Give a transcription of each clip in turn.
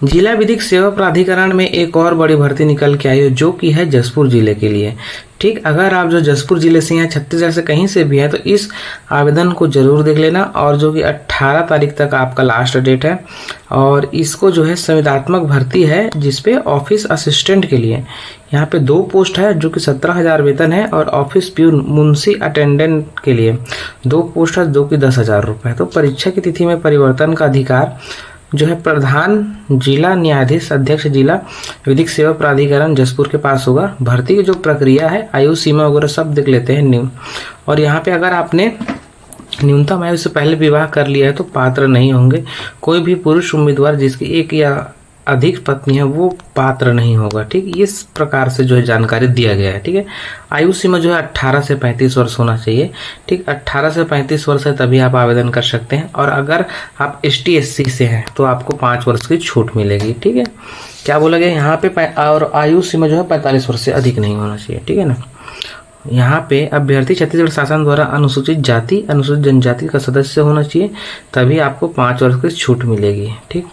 जिला विधिक सेवा प्राधिकरण में एक और बड़ी भर्ती निकल के आई है, जो कि है जसपुर जिले के लिए। ठीक, अगर आप जो जसपुर जिले से या छत्तीसगढ़ से कहीं से भी हैं तो इस आवेदन को जरूर देख लेना, और जो कि 18 तारीख तक आपका लास्ट डेट है। और इसको जो है संविदात्मक भर्ती है, जिसपे ऑफिस असिस्टेंट के लिए यहाँ पे 2 पोस्ट है, जो कि 17,000 वेतन है, और ऑफिस प्यून मुंशी अटेंडेंट के लिए 2 पोस्ट है, जो कि 10,000 रुपये। तो परीक्षा की तिथि में परिवर्तन का अधिकार जो है प्रधान जिला न्यायाधीश अध्यक्ष जिला विधिक सेवा प्राधिकरण जसपुर के पास होगा। भर्ती की जो प्रक्रिया है, आयु सीमा वगैरह सब देख लेते हैं। और यहाँ पे अगर आपने न्यूनतम आयु से पहले विवाह कर लिया है तो पात्र नहीं होंगे। कोई भी पुरुष उम्मीदवार जिसकी एक या अधिक पत्नी है वो पात्र नहीं होगा। ठीक, इस प्रकार से जो है जानकारी दिया गया है। ठीक है, आयु सीमा जो है 18 से 35 वर्ष होना चाहिए। ठीक, 18 से 35 वर्ष है तभी आप आवेदन कर सकते हैं। और अगर आप ST SC से हैं तो आपको 5 वर्ष की छूट मिलेगी। ठीक है, क्या बोला गया यहाँ पे, और आयु सीमा जो है 45 वर्ष से अधिक नहीं होना चाहिए। ठीक है ना। यहाँ पे अभ्यर्थी छत्तीसगढ़ शासन द्वारा अनुसूचित जाति अनुसूचित जनजाति का सदस्य होना चाहिए, तभी आपको 5 वर्ष की छूट मिलेगी। ठीक,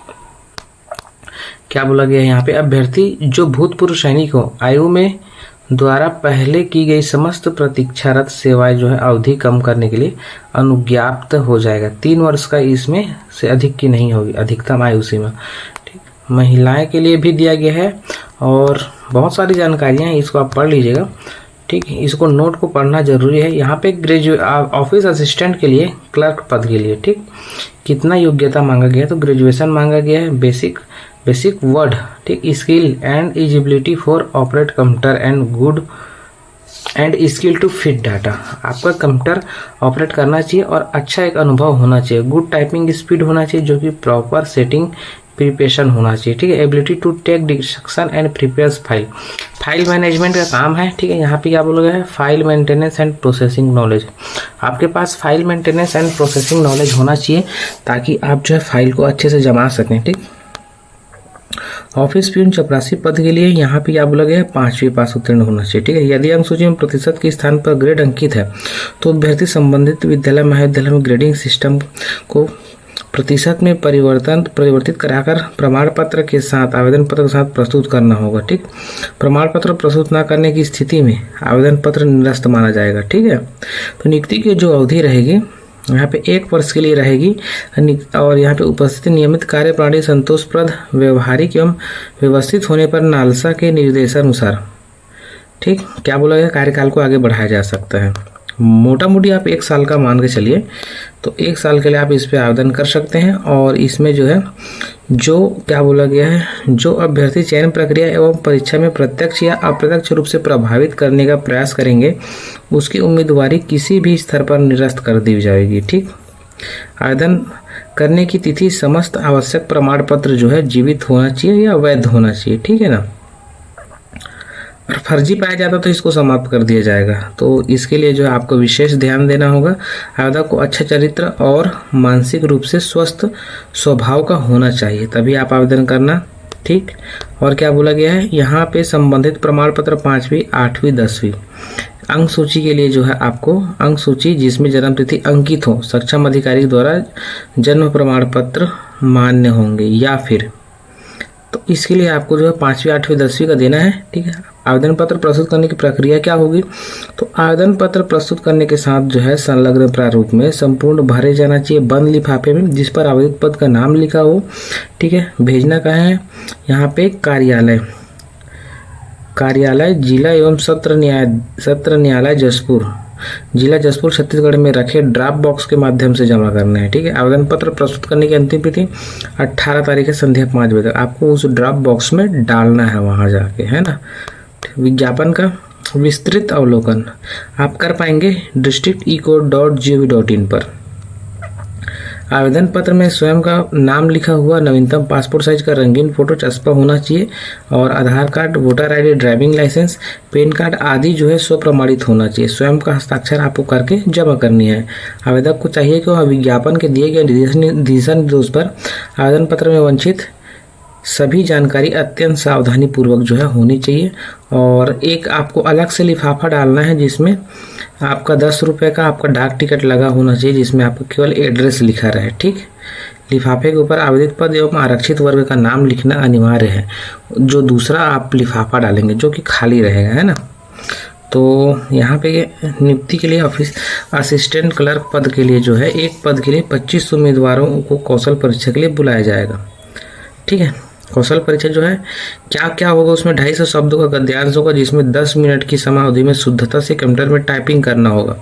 क्या बोला गया यहाँ पे, अभ्यर्थी जो भूतपूर्व सैनिक हो आयु में द्वारा पहले की गई समस्त प्रतीक्षारत सेवाएं जो है अवधि कम करने के लिए अनुज्ञाप्त हो जाएगा। 3 वर्ष का इसमें से अधिक की नहीं होगी अधिकतम आयु सीमा। ठीक, महिलाएं के लिए भी दिया गया है, और बहुत सारी जानकारियां हैं, इसको आप पढ़ लीजिएगा। ठीक, इसको नोट को पढ़ना जरूरी है। यहाँ पे ऑफिस असिस्टेंट के लिए क्लर्क पद के लिए ठीक कितना योग्यता मांगा गया है, तो ग्रेजुएशन मांगा गया है, बेसिक वर्ड ठीक, skill and eligibility for operate computer and good and skill to fit data. आपका कंप्यूटर ऑपरेट करना चाहिए और अच्छा एक अनुभव होना चाहिए। गुड टाइपिंग स्पीड होना चाहिए, जो कि प्रॉपर सेटिंग प्रिपरेशन होना चाहिए। ठीक है, ability to take distraction and prepare file management का काम है। ठीक है, यहाँ पे क्या बोला गया है, file maintenance and processing knowledge. आपके पास file maintenance and processing knowledge होना चाहिए, ताकि आप जो है फाइल को अच्छे से जमा सकें। ठीक, ऑफिस प्यून चपरासी पद के लिए यहाँ पे क्या बोला गया है, 5वीं पास उत्तीर्ण होना चाहिए। ठीक है, यदि अंक सूची में प्रतिशत के स्थान पर ग्रेड अंकित है तो अभ्यर्थी संबंधित विद्यालय महाविद्यालय में ग्रेडिंग सिस्टम को प्रतिशत में परिवर्तित कराकर प्रमाण पत्र के साथ आवेदन पत्र के साथ प्रस्तुत करना होगा। ठीक, प्रमाण पत्र प्रस्तुत न करने की स्थिति में आवेदन पत्र निरस्त माना जाएगा। ठीक है, तो नियुक्ति की जो अवधि रहेगी यहाँ पे 1 वर्ष के लिए रहेगी, और यहाँ पे उपस्थिति नियमित कार्य प्रणाली संतोषप्रद व्यवहारिक एवं व्यवस्थित होने पर नालसा के निर्देशानुसार ठीक क्या बोला गया, कार्यकाल को आगे बढ़ाया जा सकता है। मोटा मोटी आप 1 साल का मान के चलिए, तो 1 साल के लिए आप इस पे आवेदन कर सकते हैं। और इसमें जो है जो क्या बोला गया है, जो अभ्यर्थी चयन प्रक्रिया एवं परीक्षा में प्रत्यक्ष या अप्रत्यक्ष रूप से प्रभावित करने का प्रयास करेंगे, उसकी उम्मीदवारी किसी भी स्तर पर निरस्त कर दी जाएगी। ठीक, आवेदन करने की तिथि समस्त आवश्यक प्रमाण पत्र जो है जीवित होना चाहिए या वैध होना चाहिए। ठीक है ना, और फर्जी पाया जाता तो इसको समाप्त कर दिया जाएगा। तो इसके लिए जो है आपको विशेष ध्यान देना होगा। आवेदक को अच्छा चरित्र और मानसिक रूप से स्वस्थ स्वभाव का होना चाहिए, तभी आप आवेदन करना। ठीक, और क्या बोला गया है यहाँ पे, संबंधित प्रमाण पत्र 5वीं 8वीं 10वीं अंक सूची के लिए जो है आपको अंक सूची जिसमें जन्म तिथि अंकित हो, सक्षम अधिकारी द्वारा जन्म प्रमाण पत्र मान्य होंगे, या फिर तो इसके लिए आपको जो है 5वीं 8वीं 10वीं का देना है। ठीक है, आवेदन पत्र प्रस्तुत करने की प्रक्रिया क्या होगी, तो आवेदन पत्र प्रस्तुत करने के साथ जो है संलग्न प्रारूप में संपूर्ण भरे जाना चाहिए बंद लिफाफे में, जिस पर आवेदित पद का नाम लिखा हो। ठीक है, भेजना कहाँ है, यहाँ पे कार्यालय जिला एवं सत्र न्यायालय जसपुर, जिला जसपुर छत्तीसगढ़ में रखे ड्राफ्ट बॉक्स के माध्यम से जमा करना है। ठीक है, आवेदन पत्र प्रस्तुत करने की अंतिम तिथि 18 तारीख है संध्या 5 बजे तक आपको उस ड्राफ्ट बॉक्स में डालना है, वहां जाके, है ना। विज्ञापन का विस्तृत अवलोकन आप कर पाएंगे districtecode.gov.in पर। आवेदन पत्र में स्वयं का नाम लिखा हुआ नवीनतम पासपोर्ट साइज का रंगीन फोटो चस्पा होना चाहिए, और Aadhaar card, voter ID, driving licence, PAN card आदि जो है स्वप्रमाणित होना चाहिए। स्वयं का हस्ताक्षर आपको करके जमा करनी है। आवेदक को चाहिए कि वह विज्ञापन के दिए गए दिशा निर्देश पर आवेदन पत्र में वंचित सभी जानकारी अत्यंत सावधानी पूर्वक जो है होनी चाहिए। और एक आपको अलग से लिफाफा डालना है, जिसमें आपका 10 रुपये का आपका डाक टिकट लगा होना चाहिए, जिसमें आपका केवल एड्रेस लिखा रहे। ठीक, लिफाफे के ऊपर आवेदित पद एवं आरक्षित वर्ग का नाम लिखना अनिवार्य है। जो दूसरा आप लिफाफा डालेंगे जो कि खाली रहेगा, है ना। तो यहाँ पे नियुक्ति के लिए ऑफिस असिस्टेंट क्लर्क पद के लिए जो है एक पद के लिए 25 उम्मीदवारों को कौशल परीक्षा के लिए बुलाया जाएगा। ठीक है, कौशल परीक्षा जो है क्या क्या होगा उसमें 250 शब्दों का गद्यांश होगा, जिसमें 10 मिनट की समयावधि में शुद्धता से कंप्यूटर में टाइपिंग करना होगा।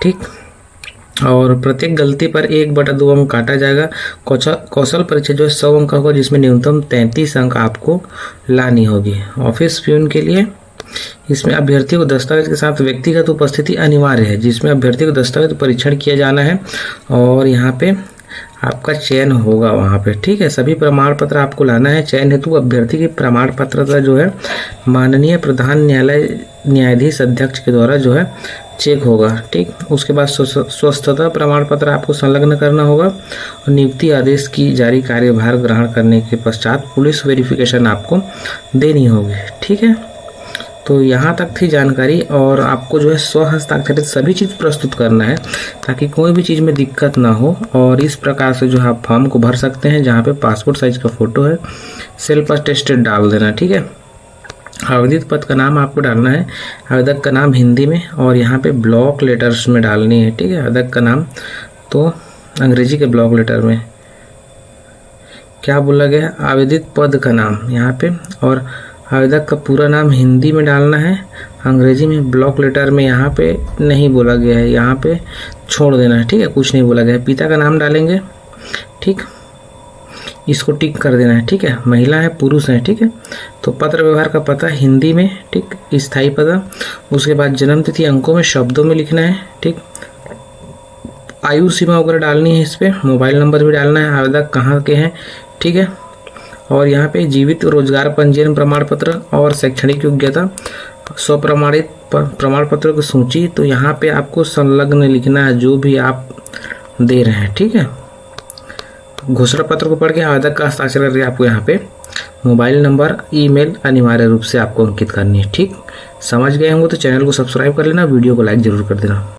ठीक, और प्रत्येक गलती पर 1/2 अंक काटा जाएगा। कौशल परीक्षा जो है 100 अंक होगा, जिसमें न्यूनतम 33 अंक आपको लानी होगी। ऑफिस प्यून के लिए इसमें अभ्यर्थी को दस्तावेज के साथ व्यक्तिगत उपस्थिति अनिवार्य है, जिसमें अभ्यर्थी को दस्तावेज परीक्षण किया जाना है और यहाँ पे आपका चयन होगा वहाँ पे। ठीक है, सभी प्रमाण पत्र आपको लाना है। चयन हेतु अभ्यर्थी की प्रमाण पत्रता जो है माननीय प्रधान न्यायाधीश अध्यक्ष के द्वारा जो है चेक होगा। ठीक, उसके बाद स्वस्थता प्रमाण पत्र आपको संलग्न करना होगा और नियुक्ति आदेश की जारी कार्यभार ग्रहण करने के पश्चात पुलिस वेरिफिकेशन आपको देनी होगी। ठीक है, तो यहाँ तक थी जानकारी और आपको जो है स्वहस्ताक्षरित सभी चीज़ प्रस्तुत करना है ताकि कोई भी चीज़ में दिक्कत ना हो। और इस प्रकार से जो है आप फॉर्म को भर सकते हैं, जहाँ पे पासपोर्ट साइज का फ़ोटो है, सेल्फ अटेस्टेड डाल देना। ठीक है, आवेदित पद का नाम आपको डालना है, आवेदक का नाम हिंदी में और यहाँ पे ब्लॉक लेटर्स में डालनी है। ठीक है, आवेदक का नाम तो अंग्रेजी के ब्लॉक लेटर में क्या बोला गया, आवेदित पद का नाम यहाँ पे, और आवेदक का पूरा नाम हिंदी में डालना है, अंग्रेजी में ब्लॉक लेटर में यहाँ पे नहीं बोला गया है, यहाँ पे छोड़ देना है। ठीक है, कुछ नहीं बोला गया है। पिता का नाम डालेंगे, ठीक, इसको टिक कर देना है। ठीक है, महिला है पुरुष है। ठीक है, तो पत्र व्यवहार का पता हिंदी में, ठीक, स्थायी पता। उसके बाद जन्म तिथि अंकों में शब्दों में लिखना है। ठीक, आयु सीमा वगैरह डालनी है, इस पर मोबाइल नंबर भी डालना है, आवेदक कहाँ के हैं। ठीक है, और यहाँ पे जीवित रोजगार पंजीयन प्रमाण पत्र और शैक्षणिक योग्यता, स्वप्रमाणित प्रमाण पत्रों की सूची, तो यहाँ पे आपको संलग्न लिखना है जो भी आप दे रहे हैं। ठीक है, घोषणा पत्र को पढ़ के आवेदक का हस्ताक्षर करके आपको यहाँ पे मोबाइल नंबर, ईमेल अनिवार्य रूप से आपको अंकित करनी है। ठीक, समझ गए होंगे तो चैनल को सब्सक्राइब कर लेना, वीडियो को लाइक जरूर कर देना।